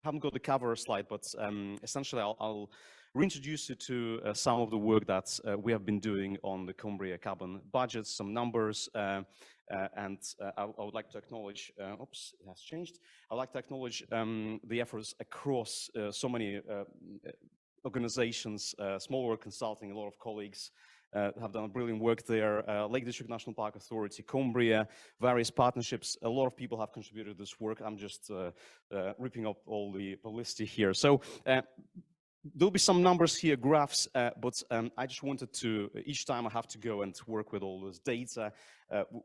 haven't got the cover slide, but essentially I'll reintroduce you to some of the work that we have been doing on the Cumbria carbon budgets, some numbers, and I would like to acknowledge, oops, it has changed. I'd like to acknowledge the efforts across so many organizations, Small World Consulting, a lot of colleagues have done brilliant work there, Lake District National Park Authority, Cumbria, various partnerships. A lot of people have contributed to this work. I'm just ripping up all the publicity here. So there'll be some numbers here, graphs, but I just wanted to, each time I have to go and work with all this data,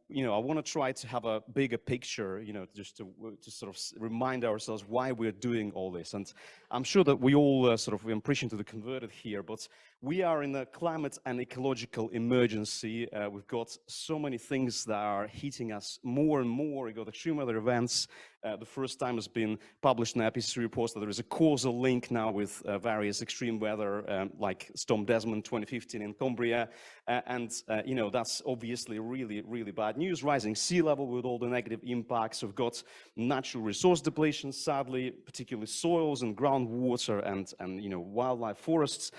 you know, I want to try to have a bigger picture, you know, just to sort of remind ourselves why we're doing all this. And I'm sure that we all sort of, I'm preaching to the converted here, but we are in a climate and ecological emergency. We've got so many things that are hitting us more and more. We've got extreme weather events. The first time has been published in EPSRC reports that there is a causal link now with various extreme weather, like Storm Desmond 2015 in Cumbria. You know, that's obviously really bad news. Rising sea level with all the negative impacts. We've got natural resource depletion, sadly, particularly soils and groundwater and you know, wildlife forests.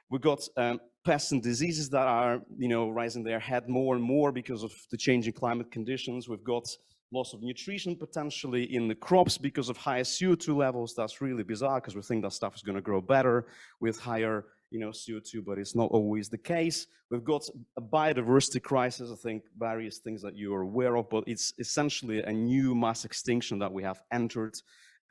We've got pests and diseases that are, you know, rising their head more and more because of the changing climate conditions. We've got loss of nutrition potentially in the crops because of higher CO2 levels. That's really bizarre because we think that stuff is going to grow better with higher, you know, CO2, but it's not always the case. We've got a biodiversity crisis, I think various things that you are aware of, but it's essentially a new mass extinction that we have entered.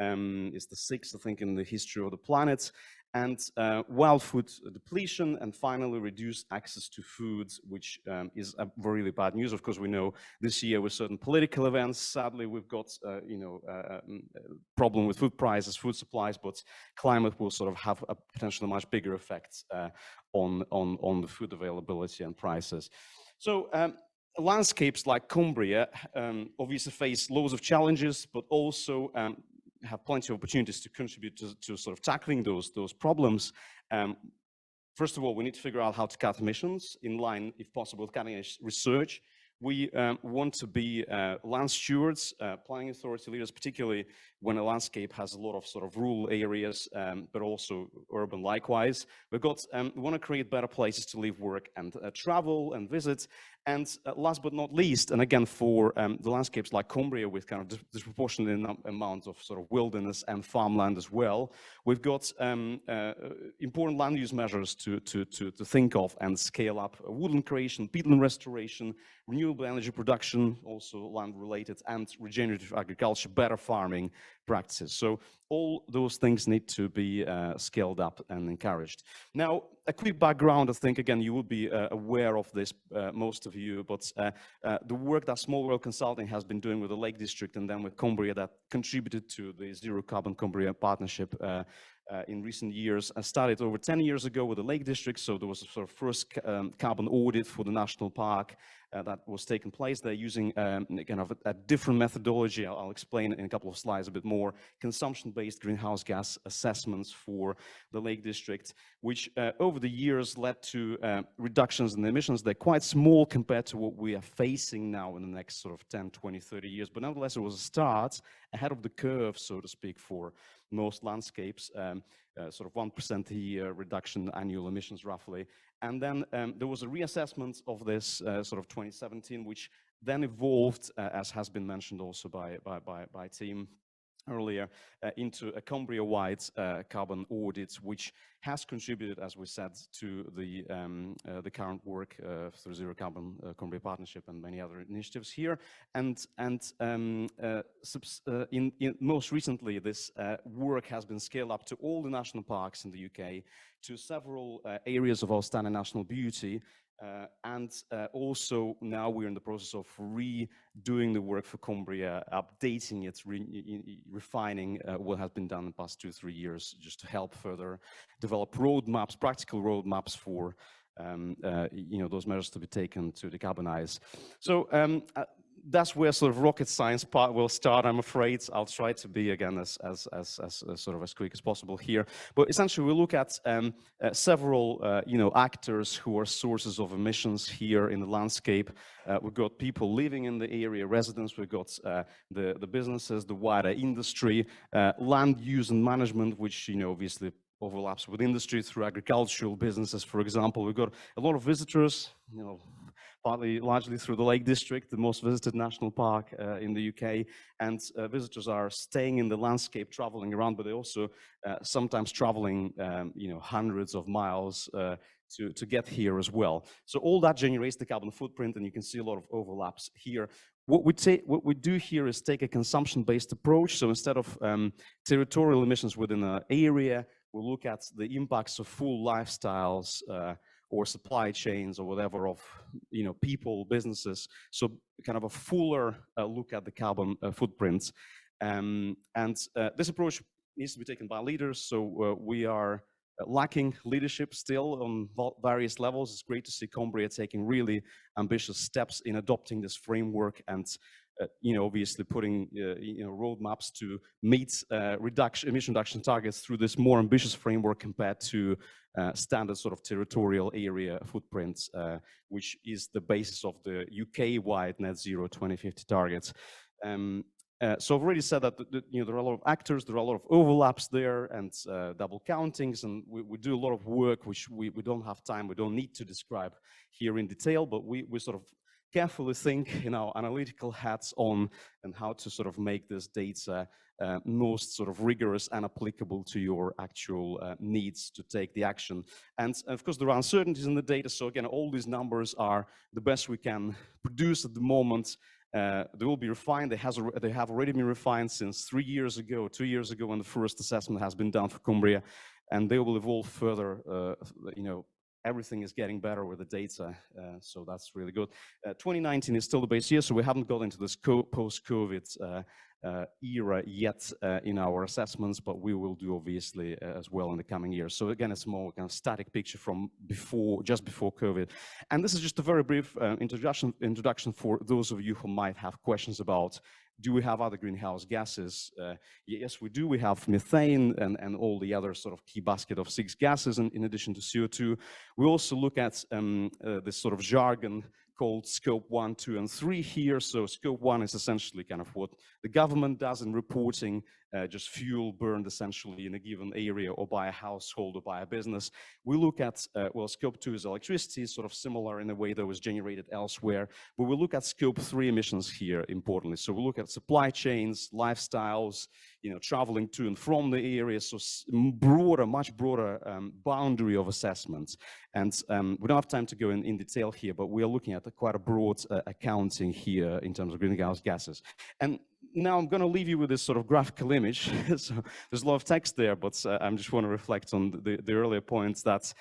It's the sixth, I think, in the history of the planet. And wild food depletion, and finally reduced access to food, which is a really bad news. Of course, we know this year with certain political events, sadly, we've got you know, problem with food prices, food supplies, but climate will sort of have a potentially much bigger effect on the food availability and prices. So landscapes like Cumbria obviously face loads of challenges, but also have plenty of opportunities to contribute to sort of tackling those problems. First of all, we need to figure out how to cut emissions in line, if possible, with cutting-edge research. We want to be land stewards, planning authority leaders, particularly when a landscape has a lot of sort of rural areas, but also urban likewise. We want to create better places to live, work, and travel and visit. And last but not least, and again for the landscapes like Cumbria with kind of disproportionate amount of sort of wilderness and farmland as well, we've got important land use measures to think of and scale up: woodland creation, peatland restoration, renewable energy production, also land related, and regenerative agriculture, better farming practices. So all those things need to be scaled up and encouraged. Now, a quick background, I think, again, you will be aware of this, most of you, but the work that Small World Consulting has been doing with the Lake District and then with Cumbria that contributed to the Zero Carbon Cumbria Partnership in recent years. I started over 10 years ago with the Lake District, so there was a sort of first carbon audit for the national park that was taking place. They're using kind of a different methodology. I'll explain in a couple of slides a bit more. Consumption-based greenhouse gas assessments for the Lake District, which over the years led to reductions in emissions. They're quite small compared to what we are facing now in the next sort of 10, 20, 30 years. But nevertheless, it was a start ahead of the curve, so to speak, for most landscapes, sort of 1% a year reduction annual emissions roughly. And then there was a reassessment of this sort of 2017, which then evolved, as has been mentioned also by team earlier, into a Cumbria-wide carbon audit, which has contributed, as we said, to the current work through Zero Carbon Cumbria Partnership and many other initiatives here. And most recently, this work has been scaled up to all the national parks in the UK, to several areas of outstanding national beauty. And also now we're in the process of redoing the work for Cumbria, updating it, refining what has been done in the past 2-3 years, just to help further develop roadmaps, practical roadmaps for you know, those measures to be taken to decarbonize. So that's where sort of rocket science part will start, I'm afraid. I'll try to be, again, as sort of as quick as possible here. But essentially, we look at several, actors who are sources of emissions here in the landscape. We've got people living in the area, residents. We've got the businesses, the wider industry, land use and management, which, obviously overlaps with industry through agricultural businesses, for example. We've got a lot of visitors, partly largely through the Lake District, the most visited national park in the UK. And visitors are staying in the landscape, traveling around, but they also sometimes traveling, hundreds of miles to get here as well. So all that generates the carbon footprint, and you can see a lot of overlaps here. What we do here is take a consumption-based approach. So instead of territorial emissions within an area, we'll look at the impacts of full lifestyles or supply chains or whatever of people, businesses. So kind of a fuller look at the carbon footprints. And this approach needs to be taken by leaders. So we are lacking leadership still on various levels. It's great to see Cumbria taking really ambitious steps in adopting this framework and obviously putting roadmaps to meet emission reduction targets through this more ambitious framework compared to standard sort of territorial area footprints, which is the basis of the UK-wide net zero 2050 targets. So I've already said that there are a lot of actors, there are a lot of overlaps there, and double countings, and we do a lot of work which we don't have time, we don't need to describe here in detail, but we sort of carefully think in our analytical hats on and how to sort of make this data most sort of rigorous and applicable to your actual needs to take the action. And of course, there are uncertainties in the data. So again, all these numbers are the best we can produce at the moment. They will be refined. They have already been refined since 2 years ago, when the first assessment has been done for Cumbria, and they will evolve further. Everything is getting better with the data, so that's really good. 2019 is still the base year, so we haven't got into this post-COVID era yet in our assessments, but we will do obviously as well in the coming years. So again, it's more kind of static picture from just before COVID. And this is just a very brief introduction for those of you who might have questions about, do we have other greenhouse gases? Yes, we do. We have methane and all the other sort of key basket of 6 gases in addition to CO2. We also look at this sort of jargon called scope 1, 2, and 3 here. So scope 1 is essentially kind of what the government does in reporting, just fuel burned essentially in a given area or by a household or by a business. We look at, scope 2 is electricity, sort of similar in a way that was generated elsewhere. But we look at scope 3 emissions here, importantly. So we look at supply chains, lifestyles, traveling to and from the area, so much broader boundary of assessments. And we don't have time to go in detail here, but we are looking at quite a broad accounting here in terms of greenhouse gases. And now I'm going to leave you with this sort of graphical image. So there's a lot of text there, but I just want to reflect on the earlier points that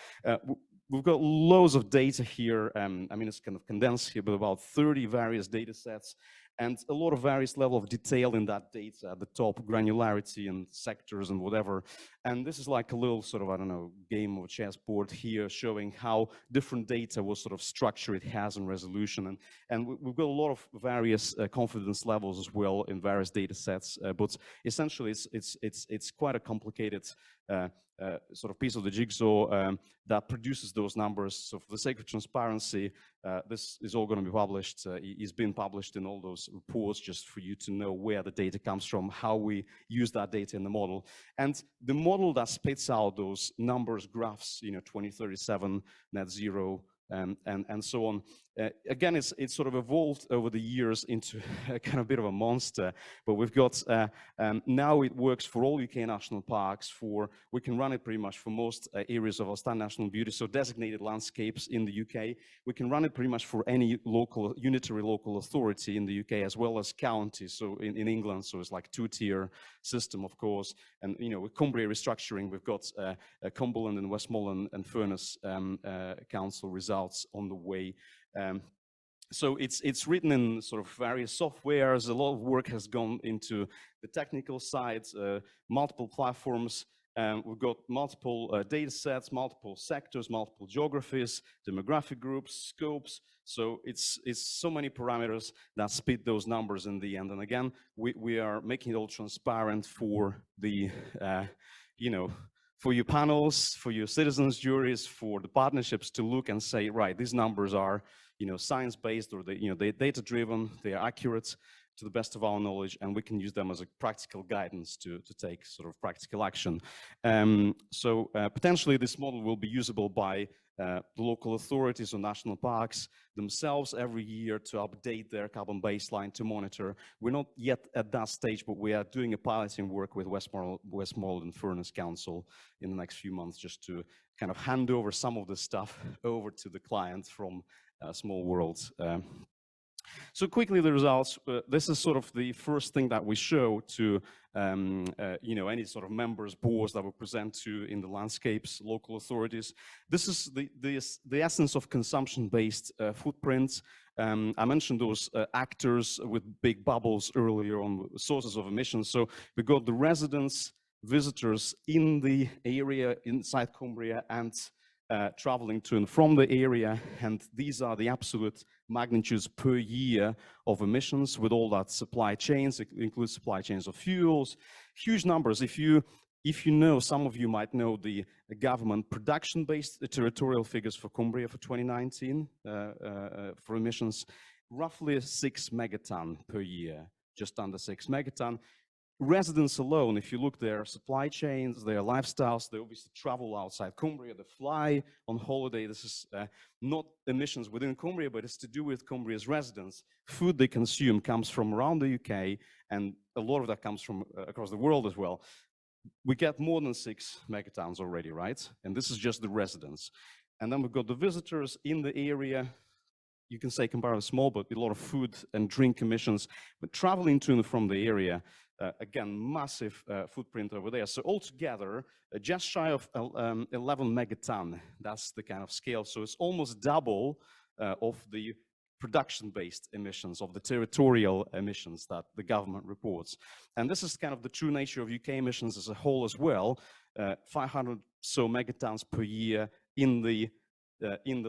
we've got loads of data here. I mean, it's kind of condensed here, but about 30 various data sets and a lot of various level of detail in that data at the top, granularity and sectors and whatever. And this is like a little sort of, I don't know, game of chessboard here showing how different data, what sort of structure it has and resolution. And we've got a lot of various confidence levels as well in various data sets, but essentially it's quite a complicated sort of piece of the jigsaw that produces those numbers. So for the sake of transparency, this is all going to be published. It's been published in all those reports just for you to know where the data comes from, how we use that data in the model. And the model that spits out those numbers, graphs, 2037, net zero, and so on. Again, it's sort of evolved over the years into a kind of bit of a monster, but we've got, now it works for all UK national parks, we can run it pretty much for most areas of outstanding national beauty, so designated landscapes in the UK. We can run it pretty much for any unitary local authority in the UK, as well as counties, so in England, so it's like 2-tier system, of course. And, with Cumbria restructuring, we've got Cumberland and Westmoreland and Furness Council results on the way. So it's written in sort of various softwares. A lot of work has gone into the technical side, multiple platforms. We've got multiple data sets, multiple sectors, multiple geographies, demographic groups, scopes. So it's so many parameters that spit those numbers in the end. And again, we are making it all transparent for the, for your panels, for your citizens, juries, for the partnerships to look and say, right, these numbers are, science-based, or they're data-driven, they are accurate to the best of our knowledge, and we can use them as a practical guidance to take sort of practical action. So potentially this model will be usable by the local authorities or national parks themselves every year to update their carbon baseline to monitor. We're not yet at that stage, but we are doing a piloting work with Westmoreland Furnace Council in the next few months, just to kind of hand over some of the stuff over to the clients from Small Worlds. So quickly, the results. This is sort of the first thing that we show to any sort of members, boards that we present to in the landscapes, local authorities. This is the essence of consumption-based footprints. I mentioned those actors with big bubbles earlier on sources of emissions. So we got the residents, visitors in the area inside Cumbria, and traveling to and from the area, and these are the absolute magnitudes per year of emissions with all that supply chains. It includes supply chains of fuels, huge numbers. If you know, some of you might know the government production-based territorial figures for Cumbria for 2019 for emissions, roughly 6 megaton per year, just under 6 megaton. Residents alone, if you look their supply chains, their lifestyles, they obviously travel outside Cumbria, they fly on holiday. This is not emissions within Cumbria, but it's to do with Cumbria's residents. Food they consume comes from around the UK, and a lot of that comes from across the world as well. We get more than 6 megatons already, right? And this is just the residents. And then we've got the visitors in the area. You can say comparatively small, but a lot of food and drink emissions. But traveling to and from the area, again, massive footprint over there. So altogether, just shy of 11 megaton. That's the kind of scale. So it's almost double of the production-based emissions, of the territorial emissions that the government reports. And this is kind of the true nature of UK emissions as a whole as well. 500 so megatons per year in the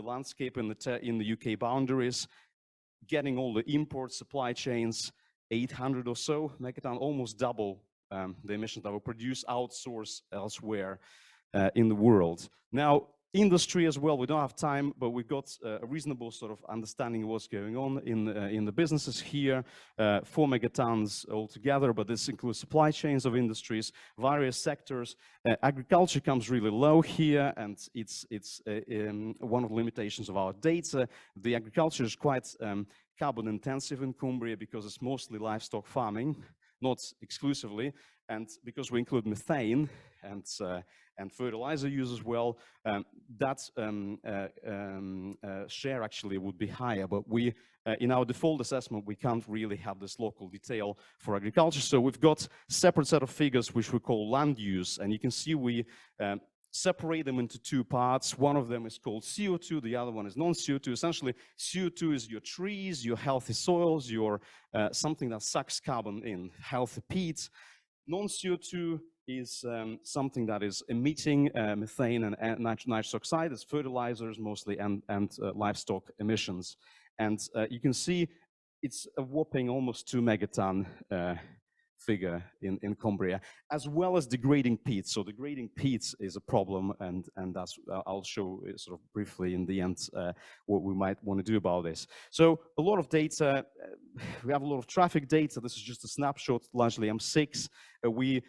landscape, in the UK boundaries, getting all the import supply chains, 800 or so megaton, almost double the emissions that were produced outsourced elsewhere in the world. Now, industry as well, we don't have time, but we've got a reasonable sort of understanding of what's going on in the businesses here. 4 megatons altogether, but this includes supply chains of industries, various sectors. Agriculture comes really low here, and it's one of the limitations of our data. The agriculture is quite carbon intensive in Cumbria because it's mostly livestock farming, not exclusively, and because we include methane and fertilizer use as well, that share actually would be higher. But we, in our default assessment, we can't really have this local detail for agriculture. So we've got separate set of figures which we call land use, and you can see we separate them into two parts. One of them is called CO2, the other one is non-CO2. Essentially, CO2 is your trees, your healthy soils, your something that sucks carbon in, healthy peat. Non-CO2 is something that is emitting methane and nitrous oxide, as fertilizers mostly, and livestock emissions. And you can see it's a whopping almost 2 megaton figure in Cumbria, as well as degrading peat. So degrading peat is a problem, and that's I'll show sort of briefly in the end what we might want to do about this. So a lot of data, we have a lot of traffic data. This is just a snapshot, largely M6. We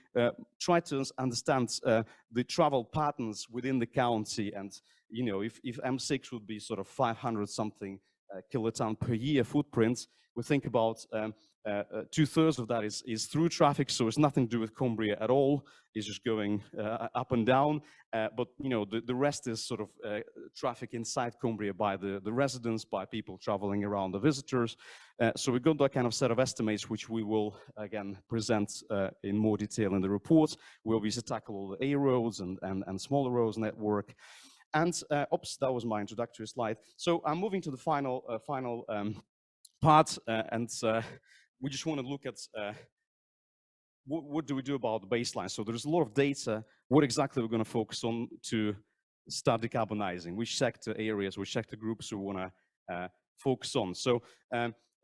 try to understand the travel patterns within the county, and if M6 would be sort of 500 something kiloton per year footprints, we think about 2/3 of that is through traffic, so it's nothing to do with Cumbria at all. It's just going up and down. But the rest is sort of traffic inside Cumbria by the residents, by people traveling around, the visitors. So we got that kind of set of estimates, which we will again present in more detail in the report. We'll obviously tackle all the A roads and smaller roads network. And oops, that was my introductory slide. So I'm moving to the final part, and we just want to look at what do we do about the baseline. So there's a lot of data what exactly we're going to focus on to start decarbonizing, which sector areas, which sector groups we want to focus on. So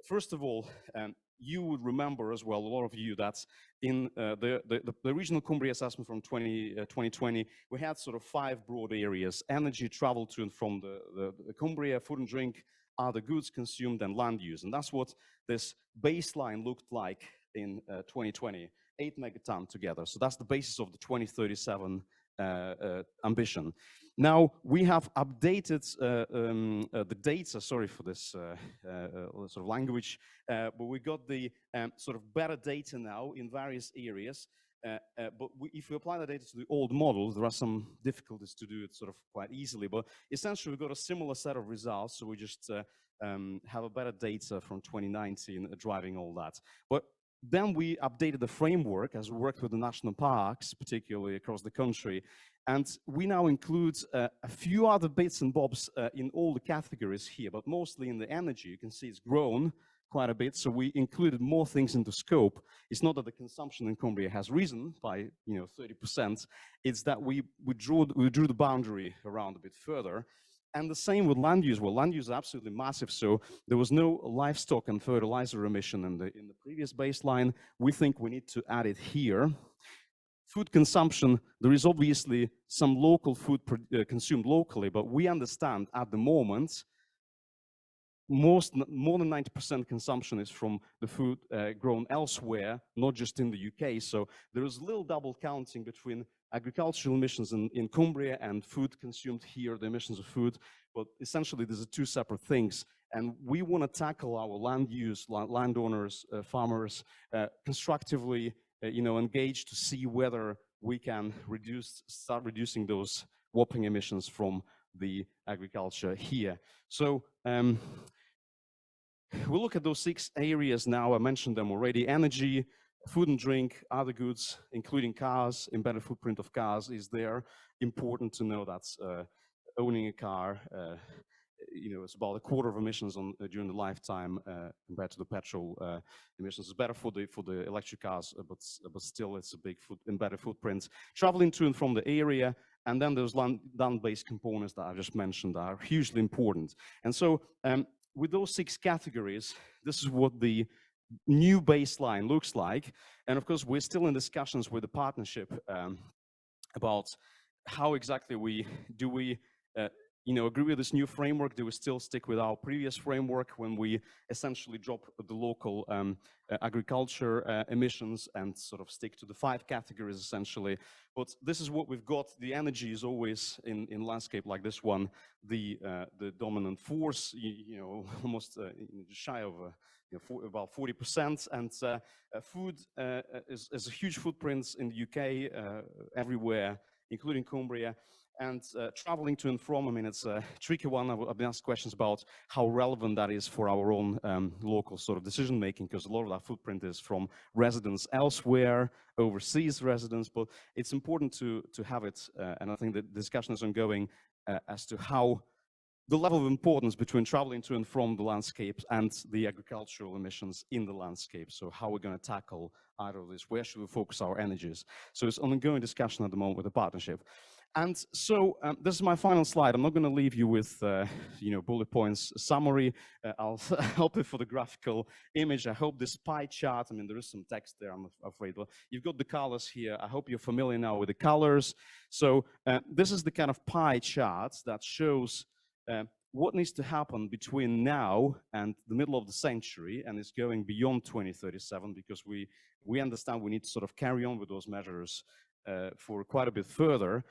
first of all, you would remember as well, a lot of you, that in the regional Cumbria assessment from 2020, we had sort of 5 broad areas: energy, travel to and from the Cumbria, food and drink, other goods consumed, and land use. And that's what this baseline looked like in 2020, 8 megaton together. So that's the basis of the 2037 ambition. Now, we have updated the data, sorry for this sort of language, but we got the sort of better data now in various areas. But if we apply the data to the old model, there are some difficulties to do it sort of quite easily. But essentially, we got a similar set of results. So we just have a better data from 2019 driving all that. But then we updated the framework as we worked with the national parks, particularly across the country. And we now include a few other bits and bobs in all the categories here, but mostly in the energy. You can see it's grown quite a bit, so we included more things into scope. It's not that the consumption in Cumbria has risen by 30%. It's that we drew the boundary around a bit further. And the same with land use. Well, land use is absolutely massive. So there was no livestock and fertilizer emission in the previous baseline. We think we need to add it here. Food consumption, there is obviously some local food consumed locally, but we understand at the moment more than 90% consumption is from the food grown elsewhere, not just in the UK. So there is little double counting between agricultural emissions in Cumbria and food consumed here, the emissions of food. But essentially, these are 2 separate things. And we want to tackle our land use, landowners, farmers, constructively, engage to see whether we can start reducing those whopping emissions from the agriculture here. So we'll look at those 6 areas now. I mentioned them already. Energy, food and drink, other goods, including cars, embedded footprint of cars is there. Important to know that owning a car, it's about a quarter of emissions during the lifetime compared to the petrol emissions. It's better for the electric cars, but still it's a big embedded footprint. Traveling to and from the area, and then those land-based components that I just mentioned are hugely important. And so with those 6 categories, this is what the new baseline looks like. And of course, we're still in discussions with the partnership about how exactly we agree with this new framework. Do we still stick with our previous framework when we essentially drop the local agriculture emissions and sort of stick to the 5 categories essentially? But this is what we've got. The energy is always in landscape like this one, the dominant force, almost shy of about 40%. And food is a huge footprint in the UK, everywhere, including Cumbria. And traveling to and from, I mean, it's a tricky one. I've been asked questions about how relevant that is for our own local sort of decision making, because a lot of that footprint is from residents elsewhere, overseas residents. But it's important to have it, and I think the discussion is ongoing as to how the level of importance between traveling to and from the landscapes and the agricultural emissions in the landscape. So how we're going to tackle either of this, where should we focus our energies? So it's an ongoing discussion at the moment with the partnership. And so this is my final slide. I'm not going to leave you with, bullet points summary. I'll help you for the graphical image. I hope this pie chart, I mean, there is some text there, I'm afraid, but you've got the colors here. I hope you're familiar now with the colors. So this is the kind of pie chart that shows what needs to happen between now and the middle of the century, and it's going beyond 2037, because we understand we need to sort of carry on with those measures for quite a bit further.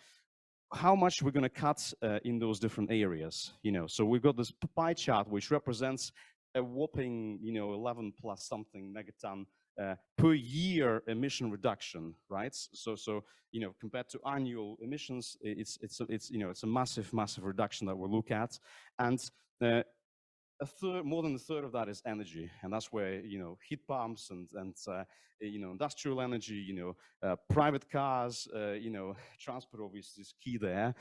How much we're going to cut in those different areas, So we've got this pie chart which represents a whopping, 11 plus something megaton per year emission reduction, right? So compared to annual emissions, it's a massive reduction that we'll look at, and more than a third of that is energy, and that's where heat pumps and industrial energy, private cars, transport obviously is key there.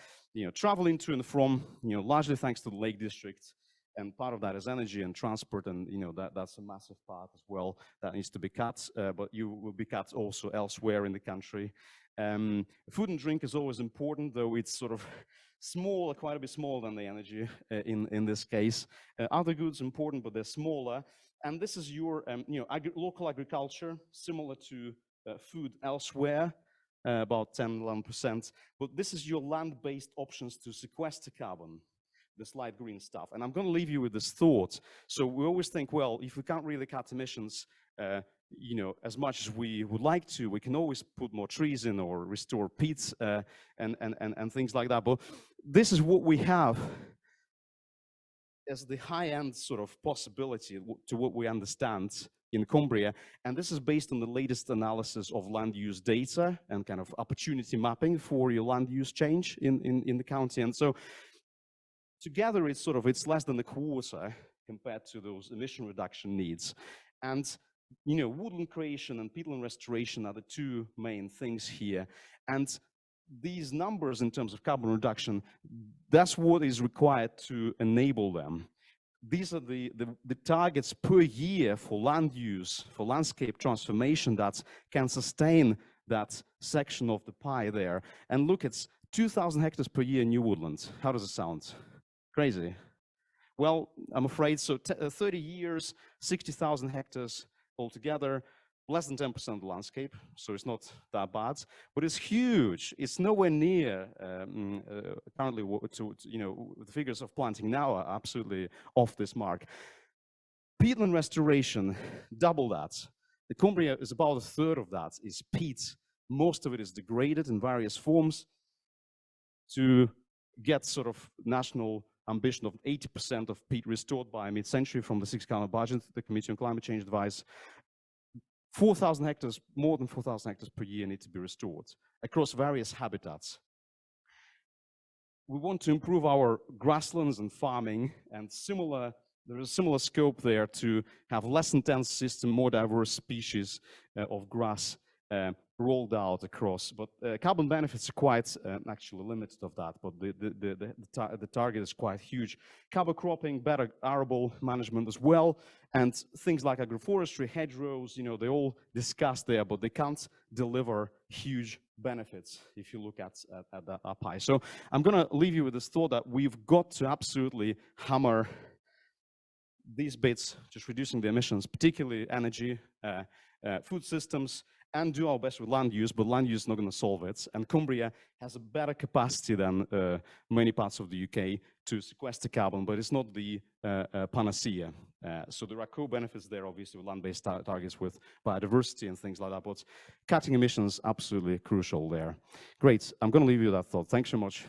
Traveling to and from, largely thanks to the Lake District, and part of that is energy and transport, and that's a massive part as well that needs to be cut. But you will be cut also elsewhere in the country. Food and drink is always important, though it's sort of smaller, quite a bit smaller than the energy in this case. Other goods important, but they're smaller. And this is your local agriculture, similar to food elsewhere, about 10–11%. But this is your land-based options to sequester carbon, this light green stuff. And I'm going to leave you with this thought. So we always think, well, if we can't really cut emissions, as much as we would like to, we can always put more trees in or restore peats and things like that. But this is what we have as the high-end sort of possibility to what we understand in Cumbria. And this is based on the latest analysis of land use data and kind of opportunity mapping for your land use change in the county. And so together it's less than a quarter compared to those emission reduction needs. And woodland creation and peatland restoration are the two main things here. And these numbers in terms of carbon reduction, that's what is required to enable them. These are the targets per year for land use, for landscape transformation that can sustain that section of the pie there. And look, it's 2,000 hectares per year in new woodlands. How does it sound? Crazy. Well, I'm afraid so. 30 years, 60,000 hectares altogether, less than 10% of the landscape, so it's not that bad, but it's huge. It's nowhere near currently the figures of planting now are absolutely off this mark. Peatland restoration, double that. The Cumbria is about a third of that is peat. Most of it is degraded in various forms. To get sort of national ambition of 80% of peat restored by mid-century from the 6th budget, the Committee on Climate Change advice, 4,000 hectares, more than 4,000 hectares per year need to be restored across various habitats. We want to improve our grasslands and farming, and there is a similar scope there to have less intense system, more diverse species of grass rolled out across. But carbon benefits are quite actually limited of that, but the target is quite huge. Cover cropping, better arable management as well, and things like agroforestry, hedgerows, they all discussed there, but they can't deliver huge benefits if you look at that up high. So I'm going to leave you with this thought that we've got to absolutely hammer these bits, just reducing the emissions, particularly energy, food systems, and do our best with land use, but land use is not going to solve it. And Cumbria has a better capacity than many parts of the UK to sequester carbon, but it's not the panacea. So there are co-benefits there, obviously, with land-based targets with biodiversity and things like that, but cutting emissions absolutely crucial there. Great, I'm going to leave you with that thought. Thanks so much.